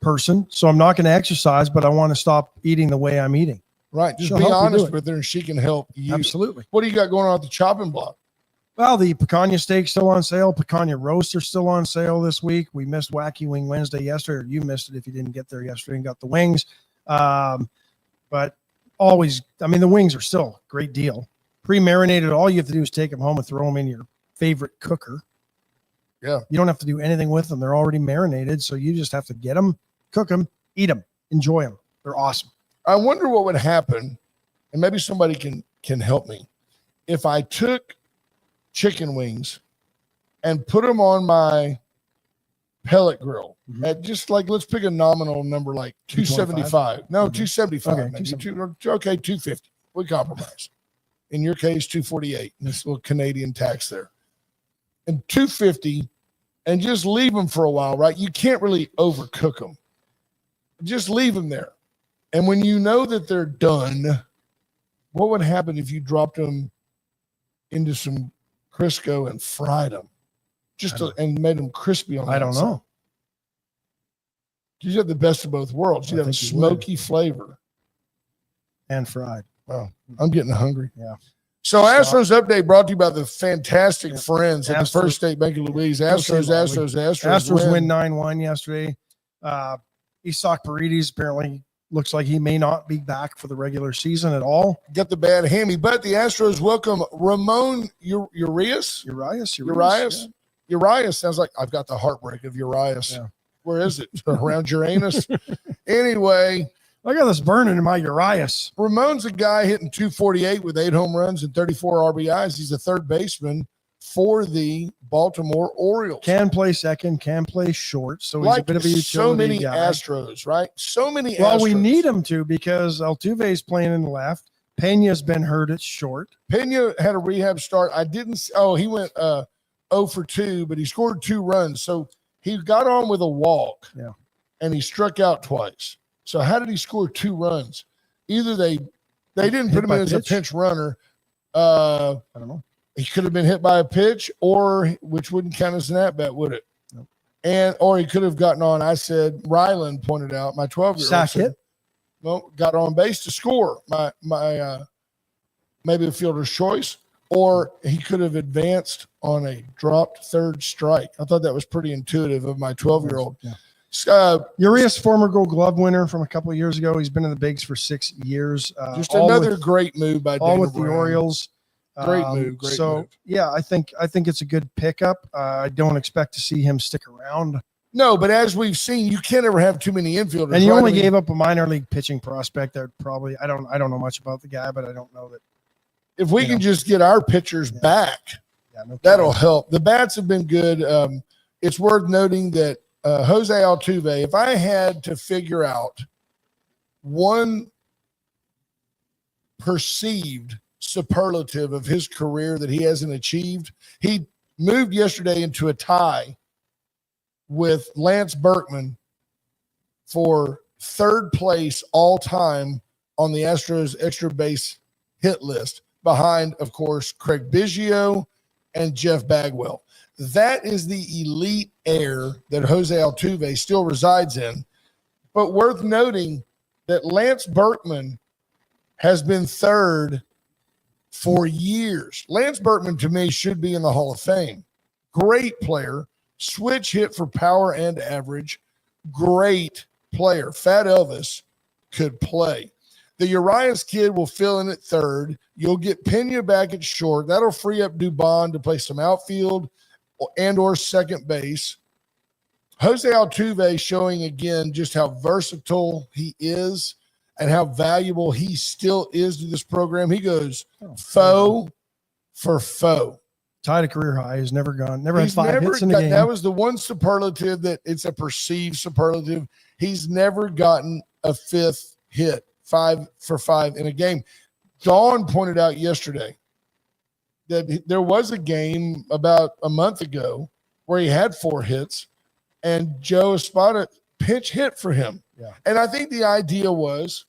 person, so I'm not going to exercise, but I want to stop eating the way I'm eating. Right. Just be honest with her and she can help you. Absolutely. What do you got going on at the chopping block? Well, the picanha steak's still on sale. Picanha roast are still on sale this week. We missed Wacky Wing Wednesday yesterday, or you missed it if you didn't get there yesterday and got the wings. But always, I mean, the wings are still a great deal. Pre-marinated, all you have to do is take them home and throw them in your favorite cooker. Yeah. You don't have to do anything with them. They're already marinated, so you just have to get them, cook them, eat them, enjoy them. They're awesome. I wonder what would happen, and maybe somebody can help me, if I took chicken wings and put them on my pellet grill at just like, let's pick a nominal number like 275. No, 275. Okay, maybe 250. We compromise. In your case, 248. This little Canadian tax there. And 250, and just leave them for a while, right? You can't really overcook them. Just leave them there. And when you know that they're done, what would happen if you dropped them into some Crisco and fried them and made them crispy on the outside? Know. You have the best of both worlds. You have a smoky flavor. And fried. Oh, I'm getting hungry. Yeah. So Astros update brought to you by the fantastic friends at the First State Bank of Louise. Astros win 9-1 yesterday. Isak Paredes apparently looks like he may not be back for the regular season at all. Got the bad hammy, but the Astros welcome Ramon Urias. Urias sounds like I've got the heartbreak of Urias. Yeah. Where is it? Around Uranus? Anyway. I got this burning in my Urias. Ramon's a guy hitting 248 with 8 home runs and 34 RBIs. He's a third baseman for the Baltimore Orioles. Can play second, can play short. So he's a bit of a utility so many guy. Astros, right? So many Well, Astros. we need him to because Altuve is playing in the left. Pena's been hurt at short. Pena had a rehab start. He went 0 for 2, but he scored 2 runs. So he got on with a walk. Yeah. And he struck out twice. So how did he score 2 runs? Either they didn't put him in as a pinch runner. I don't know. He could have been hit by a pitch, or which wouldn't count as an at-bat, would it? Nope. Or he could have gotten on. I said, Ryland pointed out, my 12-year-old sack hit. No, got on base to score. My maybe a fielder's choice, or he could have advanced on a dropped third strike. I thought that was pretty intuitive of my 12-year-old. Yeah. Urias, former Gold Glove winner from a couple of years ago. He's been in the bigs for 6 years. Just another great move by all Dana with Brown. The Orioles. Great move. Great move. Yeah, I think it's a good pickup. I don't expect to see him stick around. No, but as we've seen, you can't ever have too many infielders. And you only gave up a minor league pitching prospect. That probably I don't know much about the guy, but I don't know that. If we can just get our pitchers back, that'll help. The bats have been good. It's worth noting that Jose Altuve, if I had to figure out one perceived superlative of his career that he hasn't achieved, he moved yesterday into a tie with Lance Berkman for 3rd place all time on the Astros extra base hit list, behind, of course, Craig Biggio and Jeff Bagwell. That is the elite air that Jose Altuve still resides in. But worth noting that Lance Berkman has been 3rd for years. Lance Berkman, to me, should be in the Hall of Fame. Great player. Switch hit for power and average. Great player. Fat Elvis could play. The Urias kid will fill in at 3rd. You'll get Pena back at short. That'll free up Dubon to play some outfield and or second base. Jose Altuve showing again just how versatile he is and how valuable he still is to this program. He goes faux for faux. Tied a career high. He's never had 5 hits in a game. That was the one superlative that it's a perceived superlative. He's never gotten a 5th hit 5 for 5 in a game. Dawn pointed out yesterday that there was a game about a month ago where he had 4 hits, and Joe Espada pinch hit for him. Yeah. And I think the idea was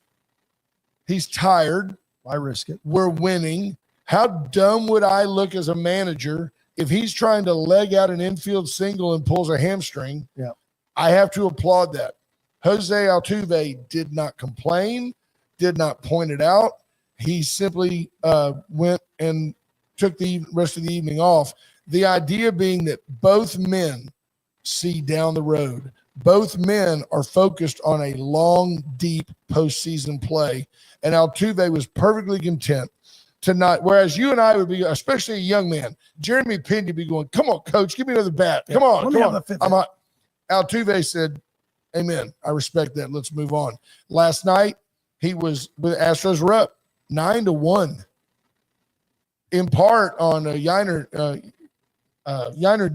he's tired. Why risk it? We're winning. How dumb would I look as a manager if he's trying to leg out an infield single and pulls a hamstring? Yeah. I have to applaud that. Jose Altuve did not complain, did not point it out. He simply went and took the rest of the evening off. The idea being that both men see down the road. Both men are focused on a long, deep postseason play. And Altuve was perfectly content to not, whereas you and I would be, especially a young man, Jeremy Pena would be going, come on, coach, give me another bat. Come on, come on. I'm hot. Altuve said, amen. I respect that. Let's move on. Last night, he was with Astros were up 9-1. In part on Yiner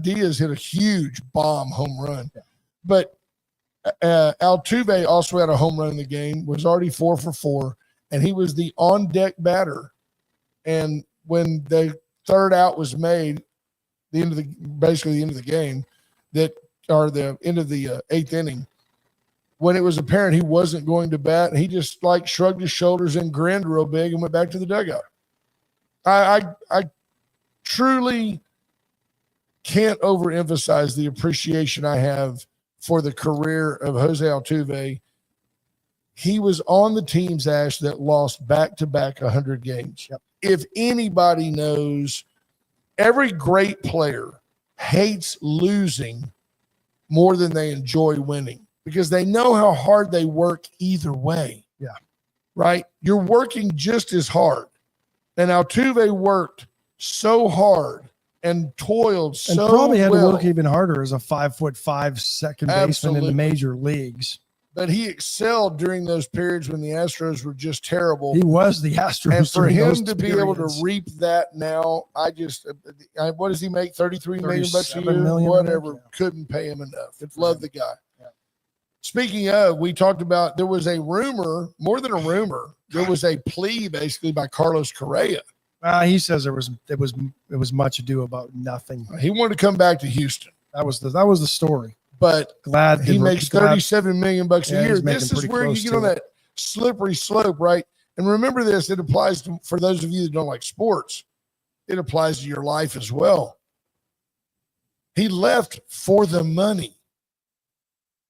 Diaz hit a huge bomb home run. Yeah. But Altuve also had a home run in the game, was already 4 for 4, and he was the on-deck batter. And when the third out was made, basically the end of the game, or the end of the 8th inning, when it was apparent he wasn't going to bat, he just like shrugged his shoulders and grinned real big and went back to the dugout. I truly can't overemphasize the appreciation I have for the career of Jose Altuve. He was on the teams, Ash, that lost back-to-back 100 games. Yep. If anybody knows, every great player hates losing more than they enjoy winning because they know how hard they work either way. Yeah. Right? You're working just as hard. And Altuve worked so hard and toiled so well. And probably had to work even harder as a 5'5" second baseman in the major leagues. But he excelled during those periods when the Astros were just terrible. He was the Astros. And for him to be able to reap that now, what does he make? $33 million a year? Whatever. Couldn't pay him enough. Love the guy. Yeah. Speaking of, we talked about, there was a rumor, more than a rumor, there was a plea basically by Carlos Correa. He says it was much ado about nothing. He wanted to come back to Houston. That was the story. But he makes $37 million a year. This is where you get on that slippery slope, right? And remember this, it applies for those of you that don't like sports. It applies to your life as well. He left for the money.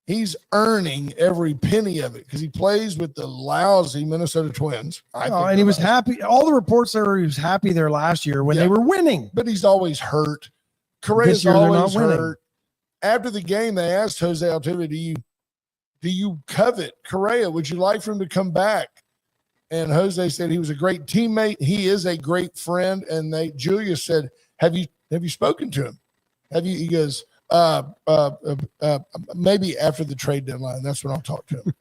He's earning every penny of it because he plays with the lousy Minnesota Twins. And he was happy. All the reports there, he was happy there last year when they were winning. But he's always hurt. Correa's always hurt. After the game, they asked Jose Altuve, do you covet Correa? Would you like for him to come back? And Jose said he was a great teammate. He is a great friend. And Julia said, have you spoken to him? He goes, maybe after the trade deadline. That's when I'll talk to him.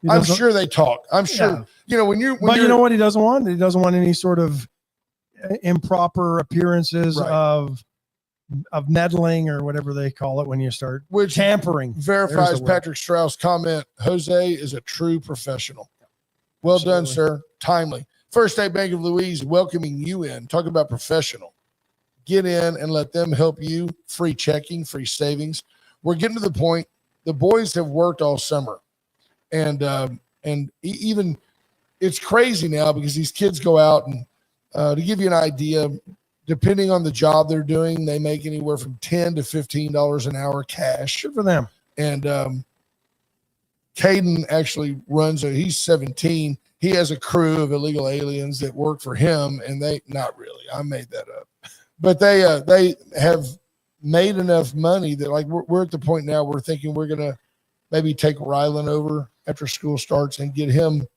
I'm sure they talk. I'm sure. Yeah. But you know what he doesn't want? He doesn't want any sort of improper appearances of meddling or whatever they call it when you start tampering. Verifies Patrick Strauss' comment. Jose is a true professional. Well done, sir. Timely. First State Bank of Louise welcoming you in. Talk about professional. Get in and let them help you. Free checking, free savings. We're getting to the point. The boys have worked all summer. And even it's crazy now because these kids go out and to give you an idea, depending on the job they're doing, they make anywhere from $10 to $15 an hour cash. Good for them. And Caden actually he's 17. He has a crew of illegal aliens that work for him, and not really. I made that up. But they have made enough money that like we're at the point now we're thinking we're going to maybe take Rylan over after school starts and get him,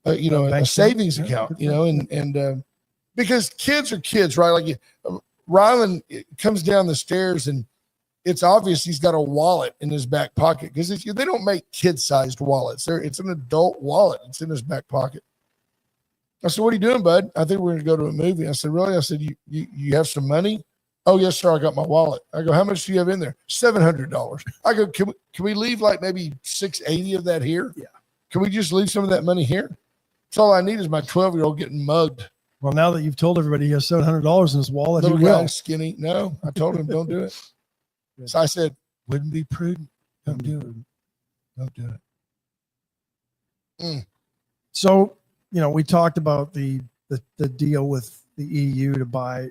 a savings account, and because kids are kids, right? Like Rylan comes down the stairs and it's obvious he's got a wallet in his back pocket because they don't make kid-sized wallets. It's an adult wallet. It's in his back pocket. I said, what are you doing, bud? I think we're going to go to a movie. I said, really? I said, you have some money? Oh, yes, sir. I got my wallet. I go, how much do you have in there? $700. I go, can we leave like maybe $680 of that here? Yeah. Can we just leave some of that money here? That's all I need is my 12-year-old getting mugged. Well, now that you've told everybody he has $700 in his wallet, Little he guy, will. skinny. No, I told him don't do it. So I said, wouldn't be prudent. Don't do it. Don't do it. So, we talked about the deal with the EU to buy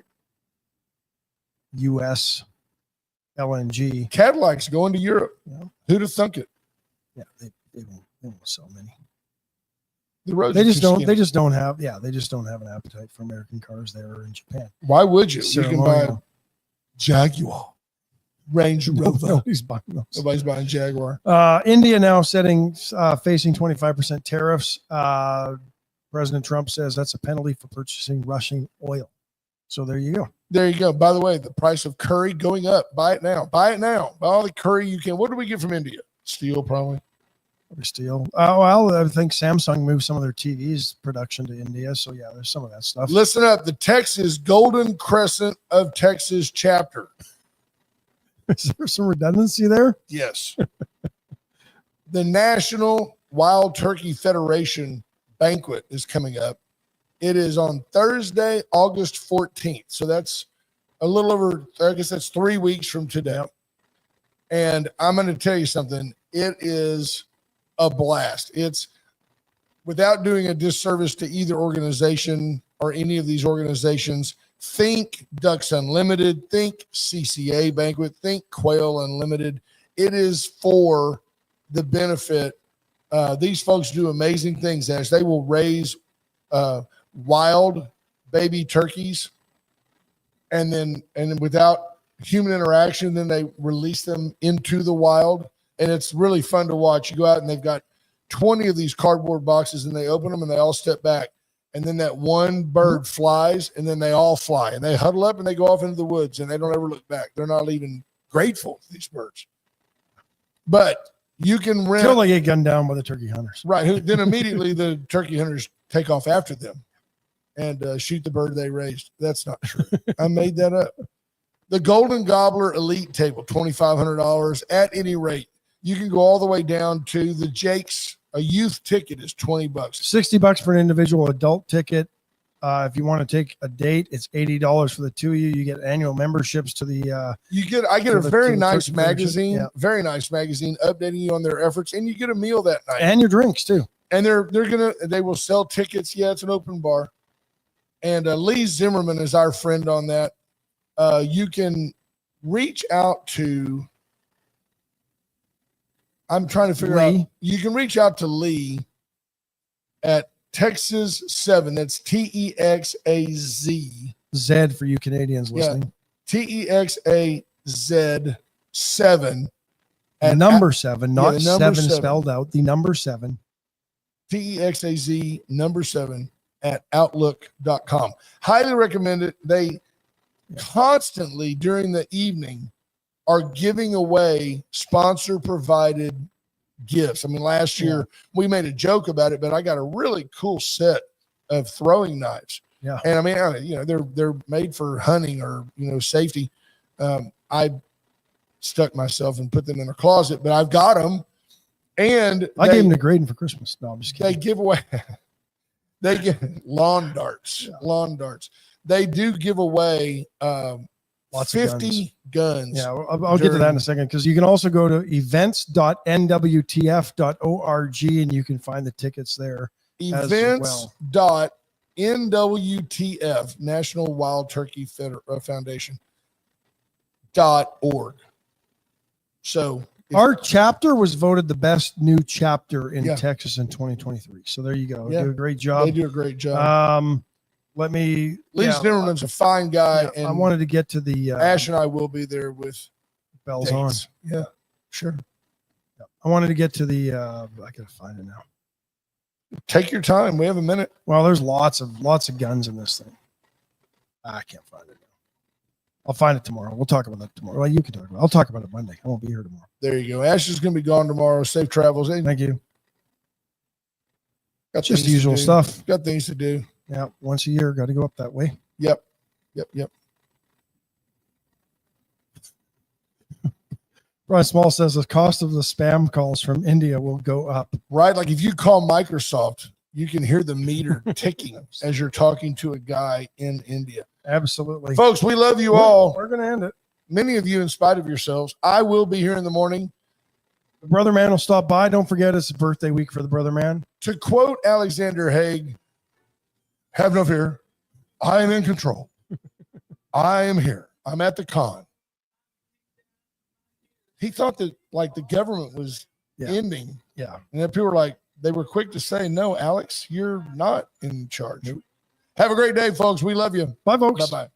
U.S. LNG. Cadillac's going to Europe. Yeah. Who'd have thunk it? Yeah, they won't sell many. The roads They are just too don't. skinny. They just don't have. Yeah, they just don't have an appetite for American cars there or in Japan. Why would you? You can buy a Ceremonial. Jaguar, Range Rover. Nobody's buying those. Nobody's buying Jaguar. India now facing 25% tariffs. President Trump says that's a penalty for purchasing Russian oil. So there you go. There you go. By the way, the price of curry going up. Buy it now. Buy it now. Buy all the curry you can. What do we get from India? Steel, probably. Steel. Well, I think Samsung moved some of their TVs production to India. So yeah, there's some of that stuff. Listen up. The Texas Golden Crescent of Texas chapter. Is there some redundancy there? Yes. The National Wild Turkey Federation banquet is coming up. It is on Thursday, August 14th. So that's a little over, I guess that's 3 weeks from today. And I'm going to tell you something. It is a blast. It's, without doing a disservice to either organization or any of these organizations, think Ducks Unlimited, think CCA Banquet, think Quail Unlimited. It is for the benefit. These folks do amazing things, Ash. They will raise wild baby turkeys, and then without human interaction, then they release them into the wild. And it's really fun to watch. You go out and they've got 20 of these cardboard boxes, and they open them and they all step back. And then that one bird flies, and then they all fly, and they huddle up and they go off into the woods, and they don't ever look back. They're not even grateful for these birds. But you can rent. Until they get gunned down by the turkey hunters. Right. Then immediately the turkey hunters take off after them and shoot the bird they raised. That's not true. I made that up. The Golden Gobbler Elite Table, $2,500 at any rate. You can go all the way down to the Jake's. A youth ticket is $20. $60 for an individual adult ticket. If you want to take a date, it's $80 for the two of you. You get annual memberships to the. I get a very nice Turkey magazine, yeah. very nice magazine, updating you on their efforts, and you get a meal that night. And your drinks too. And they will sell tickets. Yeah, it's an open bar. And Lee Zimmerman is our friend on that. You can reach out to. I'm trying to figure out. You can reach out to Lee at Texas 7. That's TEXAZ. Z for you Canadians listening. TEXAZ 7. And number 7, not the number 7 7. spelled out. The number 7. TEXAZ number 7 at outlook.com. Highly recommend it. They constantly during the evening are giving away sponsor provided gifts. I mean, last year we made a joke about it, but I got a really cool set of throwing knives. Yeah. And I mean, they're made for hunting or, safety. I stuck myself and put them in a closet, but I've got them. And I gave them to Graydon for Christmas. No, I'm just kidding. They give away, they get lawn darts. They do give away, Lots 50 guns. Yeah, I'll get to that in a second, because you can also go to events.nwtf.org and you can find the tickets there. Events.nwtf, National Wild Turkey Foundation .org. So our chapter was voted the best new chapter in Texas in 2023. So there you go. Yeah. They do a great job. They do a great job. Lee Zimmerman's a fine guy. And I wanted to get to the Ash and I will be there with bells dates. on. Yeah, sure. I wanted to get to the I gotta find it now. Take your time. We have a minute. Well, there's lots of guns in this thing. I can't find it now. I'll find it tomorrow. We'll talk about that tomorrow. Well, you can talk about it. I'll talk about it Monday. I won't be here tomorrow. There you go. Ash is going to be gone tomorrow. Safe travels. Hey, thank you. Got just the usual stuff. Got things to do. Yeah, once a year, got to go up that way. Yep. Brian Small says the cost of the spam calls from India will go up. Right? Like if you call Microsoft, you can hear the meter ticking as you're talking to a guy in India. Absolutely. Folks, we love you all. We're going to end it. Many of you, in spite of yourselves, I will be here in the morning. The Brother Man will stop by. Don't forget it's birthday week for the Brother Man. To quote Alexander Haig, have no fear. I am in control. I am here. I'm at the con. He thought that like the government was ending. Yeah. And then people were like, they were quick to say, no, Alex, you're not in charge. Nope. Have a great day, folks. We love you. Bye, folks. Bye-bye.